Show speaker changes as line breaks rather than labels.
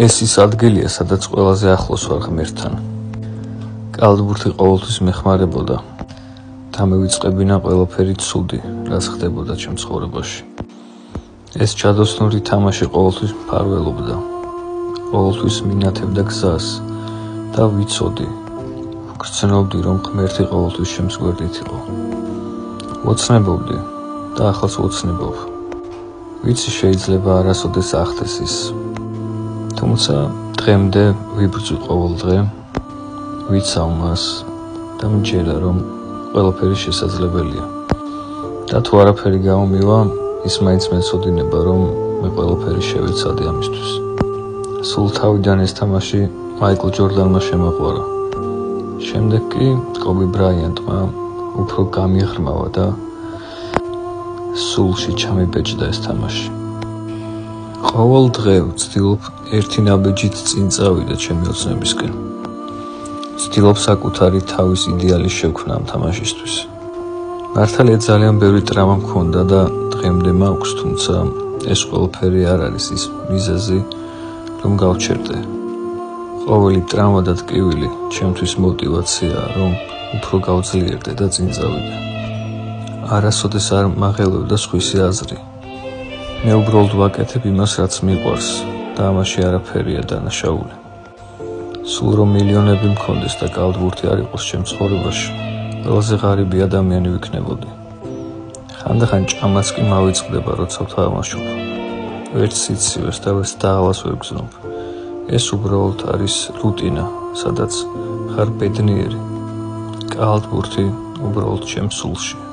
ეს ის ადგილია, სადაც ყველაზე ახლოს ვარ ღმერთთან. კალთბურთი ყოველთვის მეხმარებოდა და მევიწყებინა ყველაფერი ცუდი, რაც ხდებოდა ჩემ ცხოვრებაში. ეს ჩადოსნური თამაში ყოველთვის მფარველობდა, ყოველთვის მინათებდა გზას და ვიცოდი, ვგრძნობდი, რომ ღმერთი ყოველთვის ჩემს გვერდით იყო. ვოცნებობდი და ახალს ვოცნებობ. ვიცი შეიძლება არასოდეს ახდეს ის. თუმცა დღემდე ვიბრძვი ყოველ დღე, ვიცავ მას და მჯერა, რომ ყველაფერი შესაძლებელია. და თუ არაფერი გამომივა, ის მაინც მეცოდინება, რომ მე ყველაფერი შევეცადე ამისთვის. სულ თავიდან ეს თამაში მაიკლ ჯორდანმა შემაყვარა. შემდეგ კი კობი ბრაიანტმა უფრო გამიღრმავა და სულში ჩამიბეჭდა ეს თამაში. ყოველ დღე ვცდილობ ერთი ნაბიჯით წინ წავიდე ჩემი ოცნებისკენ. ვცდილობ საკუთარი თავის იდეალის შექმნა ამ თამაშისთვის. მართალია ძალიან ბევრი ტრამა მქონდა და დღემდე მაქვს, თუმცა ეს ყველაფერი არ არის ის მიზეზი, რომ გავჩერდე. ყოველი ტრამა და ტკივილი ჩემთვის მოტივაციაა, რომ უფრო გავძლიერდე და წინ წავიდე. არასოდეს არ მაღელვებდა სხვისი აზრი. მე უბრალოდ ვაკეთებ იმას, რაც მიყვარს და ამაში არაფერია დანაშაული. სულ რომ მილიონები მქონდეს და კალთბურთი არ იყოს ჩემ ცხოვრებაში, ყველაზე ღარიბი ადამიანი ვიქნებოდი. ხანდახან ჭამაც კი მავიწყდება, როცა ვთამაშობ. ვერც სიცივეს და ვერც დაღლას ვერ გზნობ. ეს უბრალოდ არის რუტინა, სადაც ხარ ბედნიერი. კალთბურთი უბრალოდ ჩემ სულში.